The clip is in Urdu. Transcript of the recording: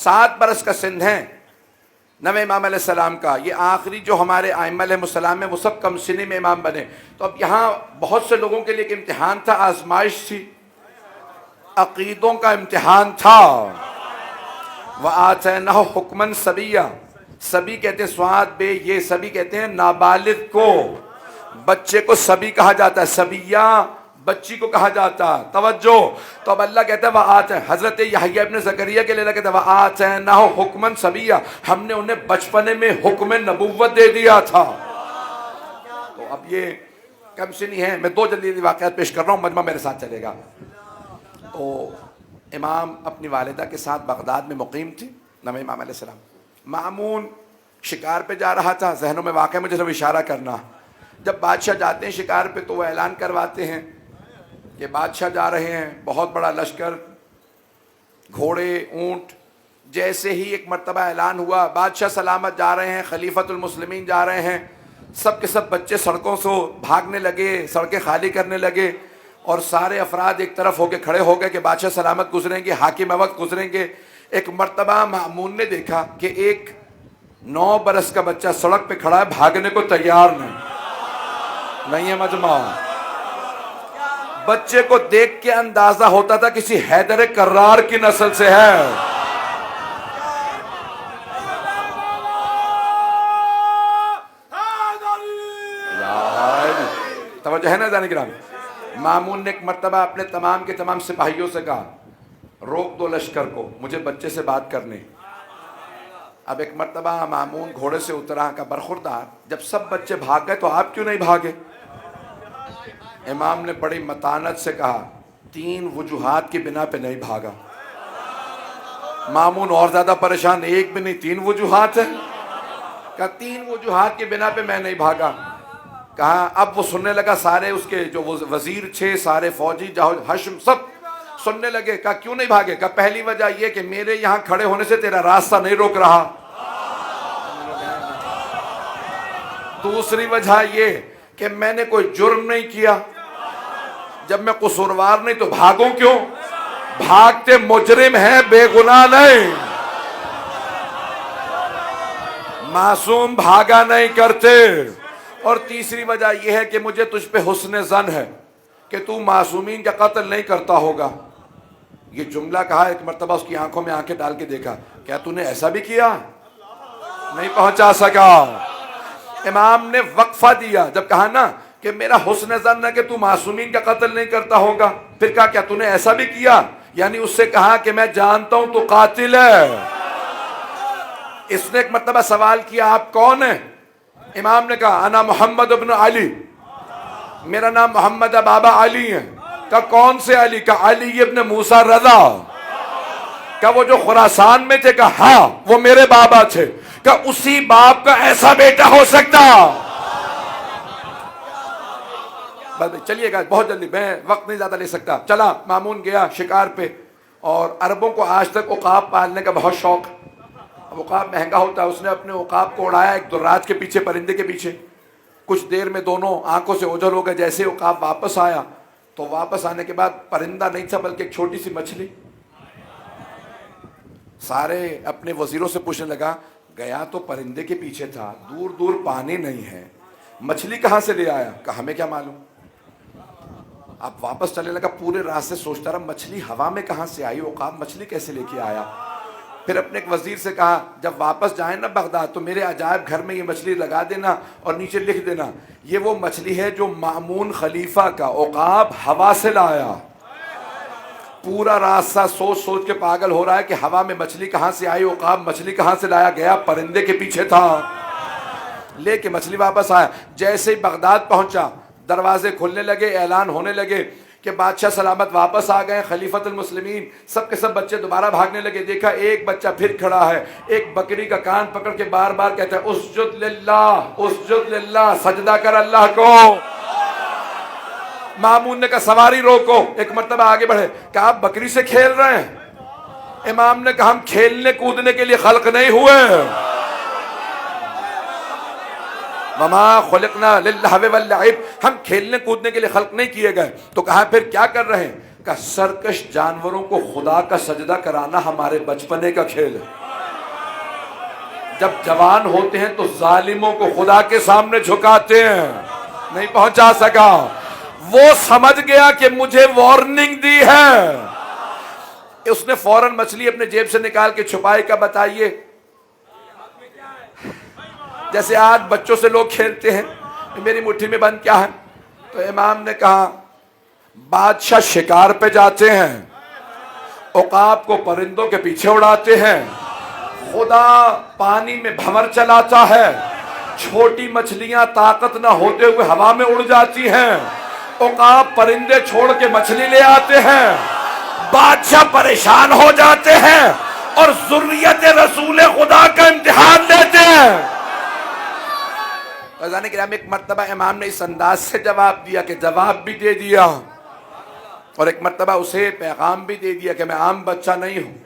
7 برس کا سن ہے نویں امام علیہ السلام کا. یہ آخری جو ہمارے ائمہ علیہ السلام ہیں وہ سب کم سنی میں امام بنے. تو اب یہاں بہت سے لوگوں کے لیے ایک امتحان تھا, آزمائش تھی, عقیدوں کا امتحان تھا. وَآتَيْنَاهُ حُكْمًا صَبِيًّا, صبی کہتے ہیں سواد بے, یہ صبی کہتے ہیں نابالغ کو, بچے کو صبی کہا جاتا ہے, صبیہ بچی کو کہا جاتا. توجہ. تو اب اللہ کہتا ہے وَآتَيْنَاهُ, حضرت یحییٰ ابن زکریا کے لیے اللہ کہتا ہے وَآتَيْنَاهُ حُكْمًا صَبِيًّا, ہم نے انہیں بچپنے میں حکم نبوت دے دیا تھا. تو اب یہ کم سنی ہے. میں 2 جلدی واقعات پیش کر رہا ہوں, مجمع میرے ساتھ چلے گا. تو امام اپنی والدہ کے ساتھ بغداد میں مقیم تھی, نویں امام علیہ السلام. مامون شکار پہ جا رہا تھا, ذہنوں میں واقع مجھے سب اشارہ کرنا. جب بادشاہ جاتے ہیں شکار پہ تو وہ اعلان کرواتے ہیں کہ بادشاہ جا رہے ہیں, بہت بڑا لشکر, گھوڑے, اونٹ. جیسے ہی ایک مرتبہ اعلان ہوا بادشاہ سلامت جا رہے ہیں, خلیفۃ المسلمین جا رہے ہیں, سب کے سب بچے سڑکوں سے بھاگنے لگے, سڑکیں خالی کرنے لگے, اور سارے افراد ایک طرف ہو کے کھڑے ہو گئے کہ بادشاہ سلامت گزریں گے, حاکم وقت گزریں گے. ایک مرتبہ مامون نے دیکھا کہ ایک 9 برس کا بچہ سڑک پہ کھڑا ہے, بھاگنے کو تیار نہیں ہے. مجمع بچے کو دیکھ کے اندازہ ہوتا تھا کسی حیدر کرار کی نسل سے ہے. توجہ ہے نا جانے گرام. مامون نے ایک مرتبہ اپنے تمام کے تمام سپاہیوں سے کہا روک دو لشکر کو, مجھے بچے سے بات کرنے. اب ایک مرتبہ مامون گھوڑے سے اترا کا برخوردار, جب سب بچے بھاگ گئے تو آپ کیوں نہیں بھاگے؟ امام نے بڑی متانت سے کہا 3 وجوہات کی بنا پہ نہیں بھاگا. مامون اور زیادہ پریشان, ایک بھی نہیں 3 وجوہات ہیں. کہا 3 وجوہات کی بنا پہ میں نہیں بھاگا. کہا اب وہ سننے لگا, سارے اس کے جو وزیر تھے, سارے فوجی حشم سب سننے لگے. کہا کیوں نہیں بھاگے؟ کہا پہلی وجہ یہ کہ میرے یہاں کھڑے ہونے سے تیرا راستہ نہیں روک رہا. دوسری وجہ یہ کہ میں نے کوئی جرم نہیں کیا, جب میں قصوروار نہیں تو بھاگوں کیوں؟ بھاگتے مجرم ہیں, بے گناہ نہیں. معصوم بھاگا نہیں کرتے. اور تیسری وجہ یہ ہے کہ مجھے تجھ پہ حسن ظن ہے کہ تو معصومین کا قتل نہیں کرتا ہوگا. یہ جملہ کہا, ایک مرتبہ اس کی آنکھوں میں آنکھیں ڈال کے دیکھا, کیا تو نے ایسا بھی کیا؟ نہیں پہنچا سکا. امام نے وقفہ دیا, جب کہا نا کہ میرا حسن ظن ہے کہ تو معصومین کا قتل نہیں کرتا ہوگا, پھر کہا کیا تو نے ایسا بھی کیا؟ یعنی اس سے کہا کہ میں جانتا ہوں تو قاتل ہے. اس نے ایک مرتبہ سوال کیا آپ کون ہیں؟ امام نے کہا انا محمد ابن علی, میرا نام محمد بابا علی ہے. کہا کون سے علی؟ کہا علی ابن موسیٰ رضا. کہا وہ جو خراسان میں تھے؟ کہا ہاں وہ میرے بابا تھے. کہا اسی باپ کا ایسا بیٹا ہو سکتا؟ چلیے گا بہت جلدی, میں وقت نہیں زیادہ لے سکتا. چلا مامون گیا شکار پہ, اور عربوں کو آج تک عقاب پالنے کا بہت شوق. عقاب مہنگا ہوتا ہے, اس نے اپنے عقاب کو اڑایا ایک دراج کے پیچھے, پرندے کے پیچھے. کچھ دیر میں دونوں آنکھوں سے اوجھل ہو گئے. جیسے عقاب واپس آیا تو واپس آنے کے بعد پرندہ نہیں تھا بلکہ ایک چھوٹی سی مچھلی. سارے اپنے وزیروں سے پوچھنے لگا, گیا تو پرندے کے پیچھے تھا, دور دور پانی نہیں ہے, مچھلی کہاں سے لے آیا؟ کہا ہمیں کیا معلوم. اب واپس چلنے لگا, پورے راستے سوچتا رہا مچھلی ہوا میں کہاں سے آئی, عقاب مچھلی کیسے لے کے آیا. پھر اپنے ایک وزیر سے کہا جب واپس جائیں نا بغداد تو میرے عجائب گھر میں یہ مچھلی لگا دینا اور نیچے لکھ دینا یہ وہ مچھلی ہے جو مامون خلیفہ کا عقاب ہوا سے لایا. پورا راستہ سوچ سوچ کے پاگل ہو رہا ہے کہ ہوا میں مچھلی کہاں سے آئی, عقاب مچھلی کہاں سے لایا, گیا پرندے کے پیچھے تھا, لے کے مچھلی واپس آیا. جیسے ہی بغداد پہنچا دروازے کھلنے لگے, اعلان ہونے لگے کہ بادشاہ سلامت واپس آ گئے, خلیفۃ المسلمین. سب کے سب بچے دوبارہ بھاگنے لگے. دیکھا ایک بچہ پھر کھڑا ہے, ایک بکری کا کان پکڑ کے بار بار کہتا ہے اسجد للہ, اسجد للہ, سجدہ کر اللہ کو. مامون نے کہا سواری روکو. ایک مرتبہ آگے بڑھے, کہا آپ بکری سے کھیل رہے ہیں؟ امام نے کہا ہم کھیلنے کودنے کے لیے خلق نہیں ہوئے. وما خلقنا للہو واللعب, ہم کھیلنے کودنے کے لیے خلق نہیں کیے گئے. تو کہا پھر کیا کر رہے ہیں؟ کا سرکش جانوروں کو خدا کا سجدہ کرانا ہمارے بچپنے کا کھیل ہے. جب جوان ہوتے ہیں تو ظالموں کو خدا کے سامنے جھکاتے ہیں. نہیں پہنچا سکا. وہ سمجھ گیا کہ مجھے وارننگ دی ہے. اس نے فوراً مچھلی اپنے جیب سے نکال کے چھپائی. کا بتائیے, جیسے آج بچوں سے لوگ کھیلتے ہیں, میری مٹھی میں بند کیا ہے؟ تو امام نے کہا بادشاہ شکار پہ جاتے ہیں, عقاب کو پرندوں کے پیچھے اڑاتے ہیں, خدا پانی میں بھنور چلاتا ہے, چھوٹی مچھلیاں طاقت نہ ہوتے ہوئے ہوا میں اڑ جاتی ہیں, عقاب پرندے چھوڑ کے مچھلی لے آتے ہیں, بادشاہ پریشان ہو جاتے ہیں اور ذریت رسول خدا کا امتحان لیتے ہیں. فضان کرام ایک مرتبہ امام نے اس انداز سے جواب دیا کہ جواب بھی دے دیا, اور ایک مرتبہ اسے پیغام بھی دے دیا کہ میں عام بچہ نہیں ہوں,